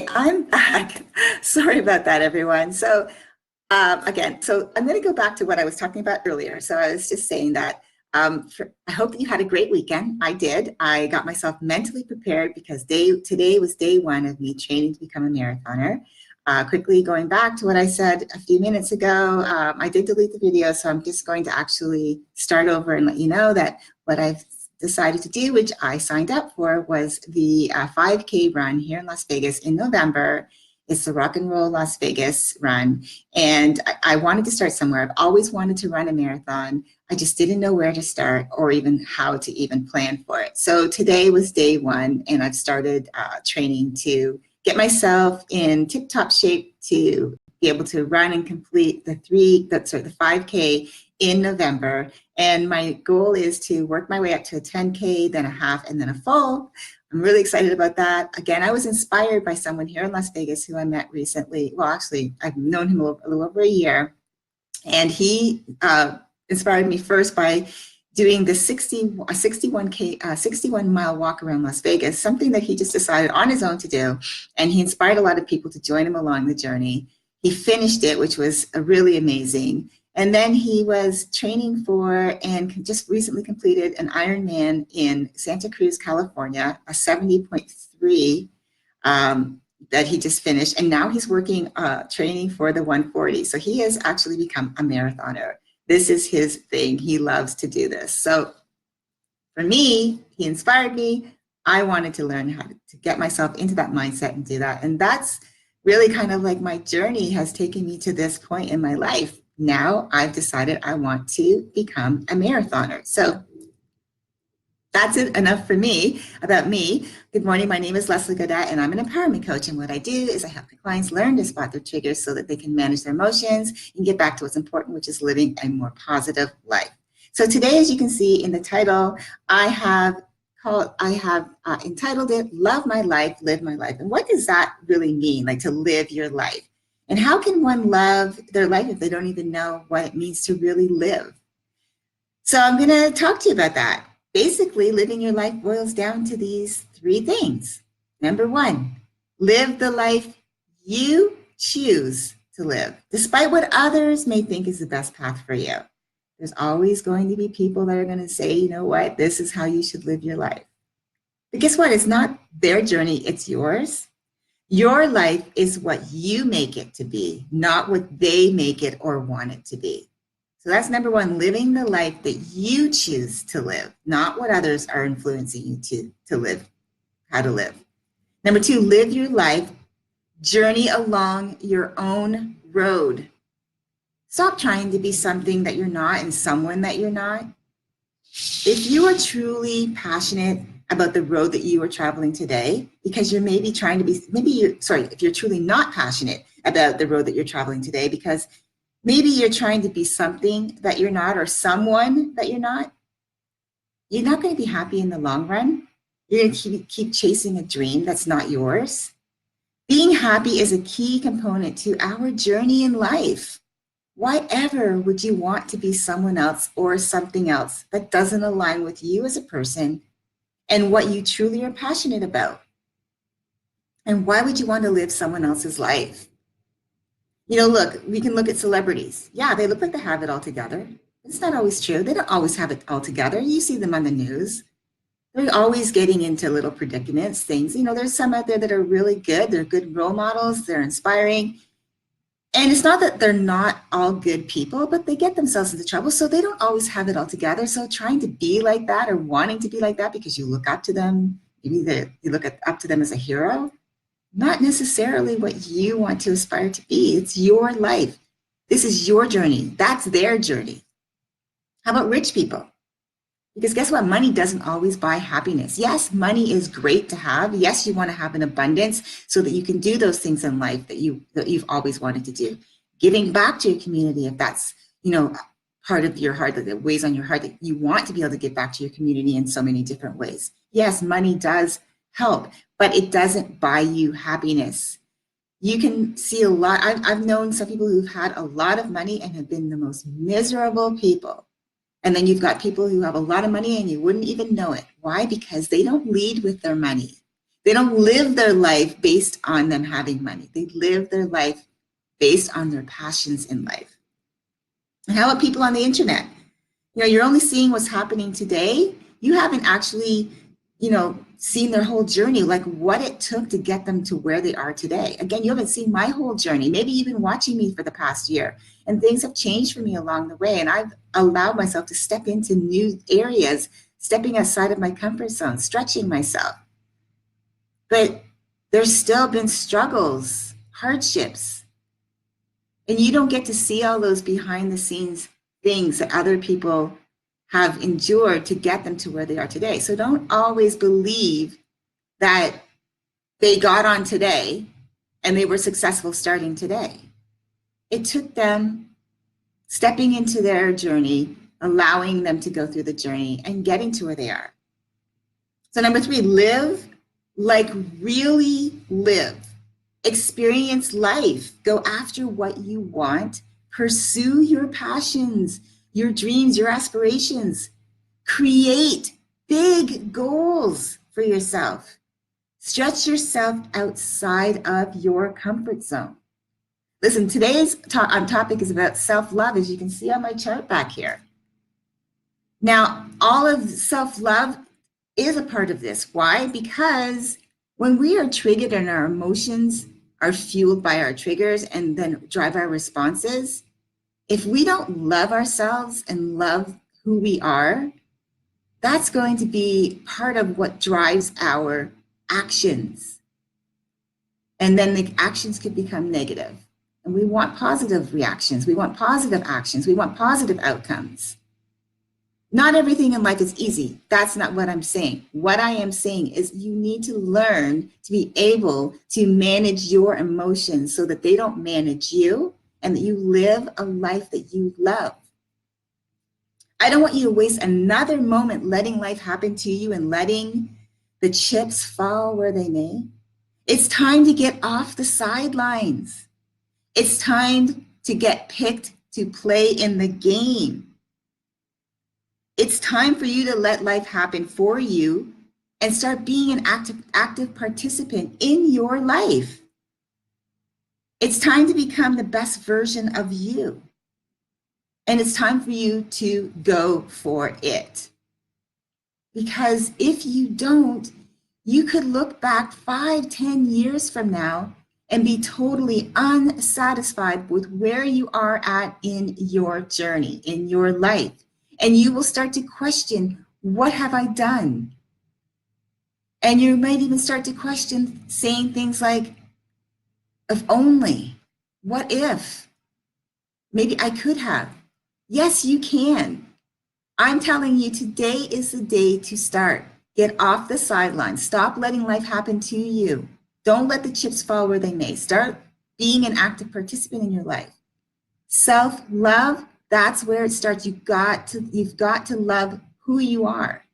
Okay, I'm back. Sorry about that, everyone. Again, I'm going to go back to what I was talking about earlier. So I was just saying that I hope that you had a great weekend. I did. I got myself mentally prepared because today was day one of me training to become a marathoner. Quickly going back to what I said a few minutes ago, I did delete the video, so I'm just going to actually start over and let you know that what I've decided to do, which I signed up for, was the 5K run here in Las Vegas in November. It's the Rock and Roll Las Vegas run. And I wanted to start somewhere. I've always wanted to run a marathon. I just didn't know where to start or even how to even plan for it. So today was day one, and I've started training to get myself in tip-top shape to be able to run and complete the 5K in November. And my goal is to work my way up to a 10K, then a half, and then a full. I'm really excited about that. Again, I was inspired by someone here in Las Vegas who I met recently. Well, actually, I've known him a little over a year. And he inspired me first by doing the 61 mile walk around Las Vegas, something that he just decided on his own to do. And he inspired a lot of people to join him along the journey. He finished it, which was really amazing. And then he was training for and just recently completed an Ironman in Santa Cruz, California, a 70.3 that he just finished. And now he's working, training for the 140. So he has actually become a marathoner. This is his thing. He loves to do this. So for me, he inspired me. I wanted to learn how to get myself into that mindset and do that. And that's really kind of like my journey has taken me to this point in my life. Now I've decided I want to become a marathoner. So that's it, enough for me, about me. Good morning, my name is Leslie Godet, and I'm an empowerment coach. And what I do is I help my clients learn to spot their triggers so that they can manage their emotions and get back to what's important, which is living a more positive life. So today, as you can see in the title, I have entitled it, Love My Life, Live My Life. And what does that really mean, like to live your life? And how can one love their life if they don't even know what it means to really live? So I'm going to talk to you about that. Basically, living your life boils down to these three things. Number one, live the life you choose to live, despite what others may think is the best path for you. There's always going to be people that are going to say, you know what, this is how you should live your life. But guess what? It's not their journey, it's yours. Your life is what you make it to be, not what they make it or want it to be. So that's number one, living the life that you choose to live, not what others are influencing you to live, how to live. Number two, live your life, journey along your own road. Stop trying to be something that you're not and someone that you're not. If you are truly passionate about the road that you are traveling today, because you're maybe trying to be, if you're truly not passionate about the road that you're traveling today, because maybe you're trying to be something that you're not or someone that you're not going to be happy in the long run. You're going to keep chasing a dream that's not yours. Being happy is a key component to our journey in life. Why ever would you want to be someone else or something else that doesn't align with you as a person and what you truly are passionate about? And why would you want to live someone else's life? You know, look, we can look at celebrities. Yeah, they look like they have it all together. It's not always true. They don't always have it all together. You see them on the news. They're always getting into little predicaments, things. You know, there's some out there that are really good. They're good role models. They're inspiring. And it's not that they're not all good people, but they get themselves into trouble. So they don't always have it all together. So trying to be like that or wanting to be like that because you look up to them, maybe you look up to them as a hero, not necessarily what you want to aspire to be. It's your life. This is your journey. That's their journey. How about rich people? Because guess what? Money doesn't always buy happiness. Yes, money is great to have. Yes, you want to have an abundance so that you can do those things in life that you've always wanted to do. Giving back to your community, if that's, you know, part of your heart, that weighs on your heart, that you want to be able to give back to your community in so many different ways. Yes, money does help, but it doesn't buy you happiness. You can see a lot. I've known some people who've had a lot of money and have been the most miserable people. And then you've got people who have a lot of money and you wouldn't even know it. Why? Because they don't lead with their money. They don't live their life based on them having money. They live their life based on their passions in life. And how about people on the internet? You're only seeing what's happening today. You haven't actually, seen their whole journey, like what it took to get them to where they are today. Again, you haven't seen my whole journey. Maybe you've been watching me for the past year, and things have changed for me along the way. And I've allowed myself to step into new areas, stepping outside of my comfort zone, stretching myself. But there's still been struggles, hardships, and you don't get to see all those behind the scenes things that other people have endured to get them to where they are today. So don't always believe that they got on today and they were successful starting today. It took them stepping into their journey, allowing them to go through the journey and getting to where they are. So number 3, live like really live. Experience life. Go after what you want. Pursue your passions, your dreams, your aspirations. Create big goals for yourself. Stretch yourself outside of your comfort zone. Listen, today's topic is about self-love, as you can see on my chart back here. Now, all of self-love is a part of this. Why? Because when we are triggered and our emotions are fueled by our triggers and then drive our responses, if we don't love ourselves and love who we are, that's going to be part of what drives our actions. And then the actions could become negative. And we want positive reactions. We want positive actions. We want positive outcomes. Not everything in life is easy. That's not what I'm saying. What I am saying is you need to learn to be able to manage your emotions so that they don't manage you, and that you live a life that you love. I don't want you to waste another moment letting life happen to you and letting the chips fall where they may. It's time to get off the sidelines. It's time to get picked to play in the game. It's time for you to let life happen for you and start being an active participant in your life. It's time to become the best version of you. And it's time for you to go for it. Because if you don't, you could look back 5, 10 years from now and be totally unsatisfied with where you are at in your journey, in your life. And you will start to question, what have I done? And you might even start to question saying things like, if only, what if? Maybe I could have. Yes, you can. I'm telling you, today is the day to start. Get off the sidelines. Stop letting life happen to you. Don't let the chips fall where they may. Start being an active participant in your life. Self-love, that's where it starts. You've got to love who you are.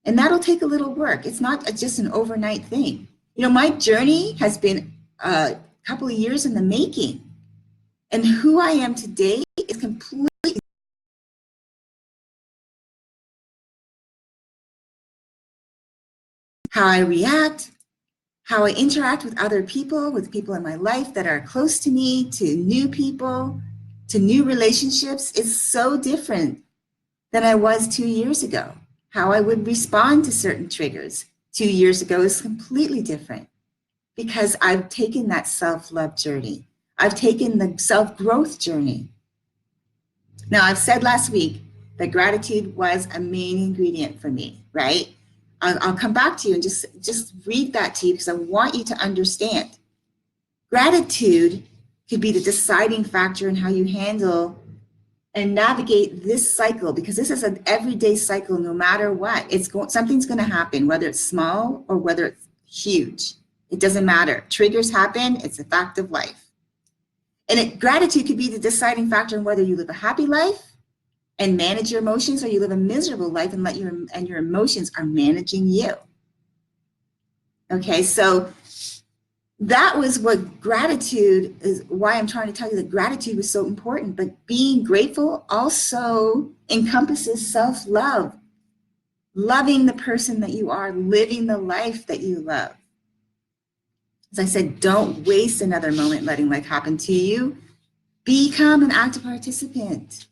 And that'll take a little work. It's not just an overnight thing. My journey has been a couple of years in the making. And who I am today is completely how I react, how I interact with other people, with people in my life that are close to me, to new people, to new relationships. Is so different than I was 2 years ago. How I would respond to certain triggers 2 years ago is completely different because I've taken that self-love journey. I've taken the self-growth journey. Now, I've said last week that gratitude was a main ingredient for me, right? I'll come back to you and just read that to you because I want you to understand. Gratitude could be the deciding factor in how you handle and navigate this cycle, because this is an everyday cycle no matter what. Something's going to happen, whether it's small or whether it's huge. It doesn't matter. Triggers happen. It's a fact of life. And gratitude could be the deciding factor in whether you live a happy life and manage your emotions, or you live a miserable life and your emotions are managing you. Okay, so that was what gratitude is, why I'm trying to tell you that gratitude was so important. But being grateful also encompasses self-love, loving the person that you are, living the life that you love. As I said, don't waste another moment letting life happen to you. Become an active participant.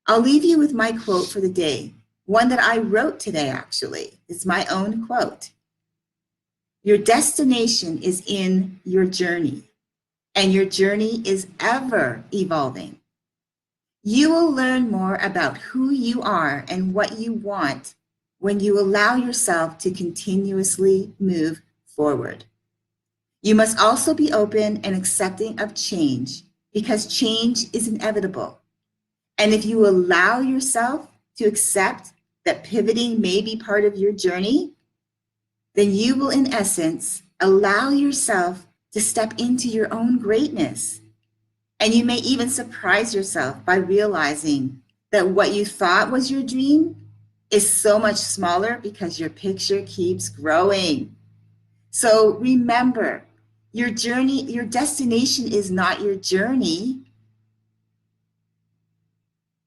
I'll leave you with my quote for the day, one that I wrote today, actually. It's my own quote. Your destination is in your journey, and your journey is ever evolving. You will learn more about who you are and what you want when you allow yourself to continuously move forward. You must also be open and accepting of change, because change is inevitable. And if you allow yourself to accept that pivoting may be part of your journey, then you will, in essence, allow yourself to step into your own greatness. And you may even surprise yourself by realizing that what you thought was your dream is so much smaller because your picture keeps growing. So remember, your journey, your destination is not your journey.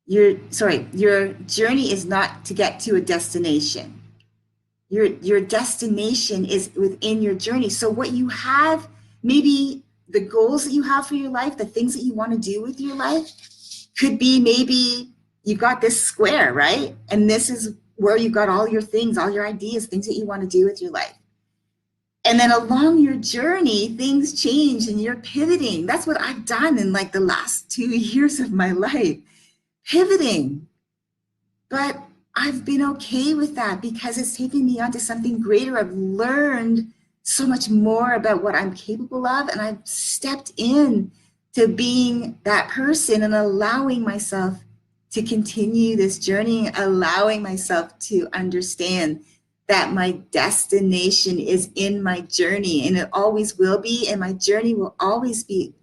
Your journey is not to get to a destination. Your destination is within your journey. So what you have, maybe the goals that you have for your life, the things that you want to do with your life, could be maybe you got this square, right? And this is where you got all your things, all your ideas, things that you want to do with your life. And then along your journey, things change and you're pivoting. That's what I've done in like the last 2 years of my life, pivoting. But I've been okay with that because it's taken me on to something greater. I've learned so much more about what I'm capable of, and I've stepped in to being that person and allowing myself to continue this journey, allowing myself to understand that my destination is in my journey, and it always will be, and my journey will always be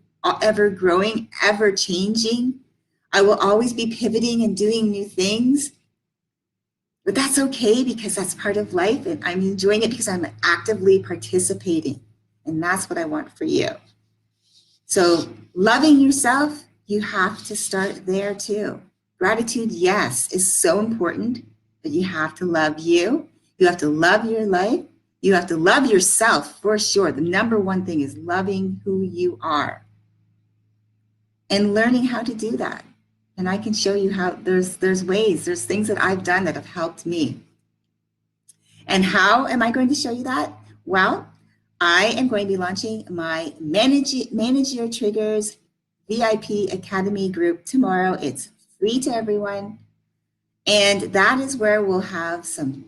ever growing, ever changing. I will always be pivoting and doing new things. But that's okay because that's part of life, and I'm enjoying it because I'm actively participating. And that's what I want for you. So loving yourself, you have to start there too. Gratitude, yes, is so important, but you have to love you. You have to love your life. You have to love yourself for sure. The number one thing is loving who you are and learning how to do that. And I can show you how there's ways, there's things that I've done that have helped me. And how am I going to show you that? Well, I am going to be launching my Manage Your Triggers VIP Academy group tomorrow. It's free to everyone. And that is where we'll have some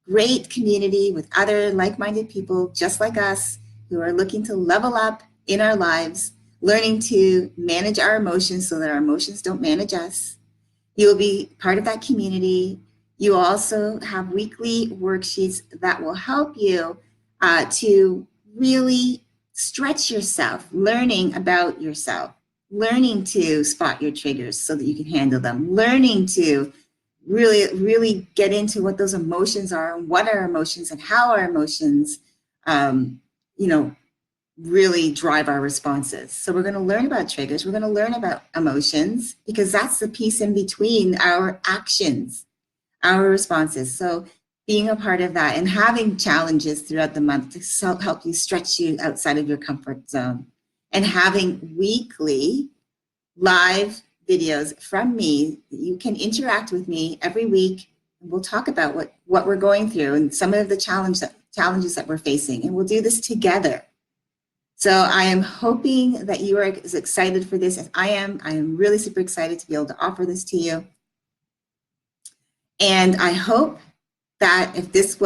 great community with other like-minded people just like us who are looking to level up in our lives, learning to manage our emotions so that our emotions don't manage us. You'll be part of that community. You also have weekly worksheets that will help you to really stretch yourself, learning about yourself, learning to spot your triggers so that you can handle them, learning to really get into what those emotions are and what our emotions and how our emotions, really drive our responses. So we're going to learn about triggers. We're going to learn about emotions because that's the piece in between our actions, our responses. So being a part of that and having challenges throughout the month to help you stretch you outside of your comfort zone, and having weekly live videos from me that you can interact with me every week. And we'll talk about what we're going through and some of the challenges that we're facing, and we'll do this together. So I am hoping that you are as excited for this as I am. I am really super excited to be able to offer this to you. And I hope that if this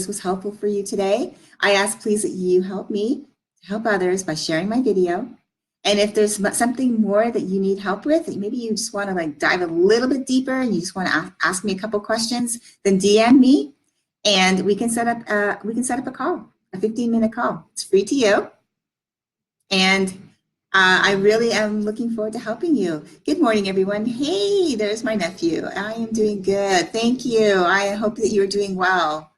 was helpful for you today, I ask please that you help me help others by sharing my video. And if there's something more that you need help with, maybe you just want to like dive a little bit deeper and you just want to ask me a couple questions, then DM me and we can set up a call, a 15-minute call. It's free to you. And I really am looking forward to helping you. Good morning, everyone. Hey, there's my nephew. I am doing good. Thank you. I hope that you're doing well.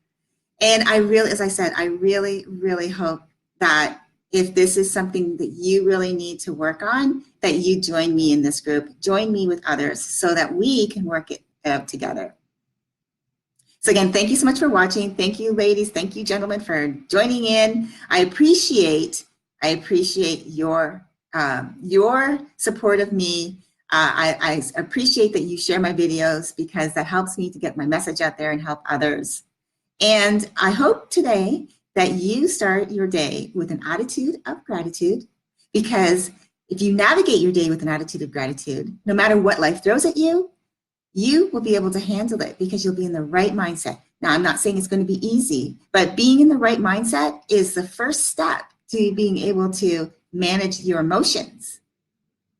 And I really, as I said, I really, really hope that if this is something that you really need to work on, that you join me in this group, join me with others so that we can work it out together. So again, thank you so much for watching. Thank you, ladies. Thank you, gentlemen, for joining in. I appreciate I appreciate your support of me. I appreciate that you share my videos because that helps me to get my message out there and help others. And I hope today that you start your day with an attitude of gratitude, because if you navigate your day with an attitude of gratitude, no matter what life throws at you, you will be able to handle it because you'll be in the right mindset. Now, I'm not saying it's going to be easy, but being in the right mindset is the first step to being able to manage your emotions,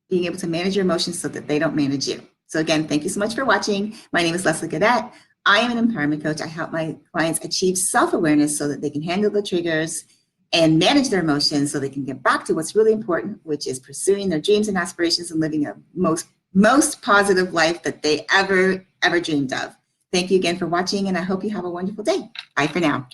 being able to manage your emotions so that they don't manage you. So again, thank you so much for watching. My name is Leslie Cadet. I am an empowerment coach. I help my clients achieve self-awareness so that they can handle the triggers and manage their emotions so they can get back to what's really important, which is pursuing their dreams and aspirations and living a most positive life that they ever dreamed of. Thank you again for watching, and I hope you have a wonderful day. Bye for now.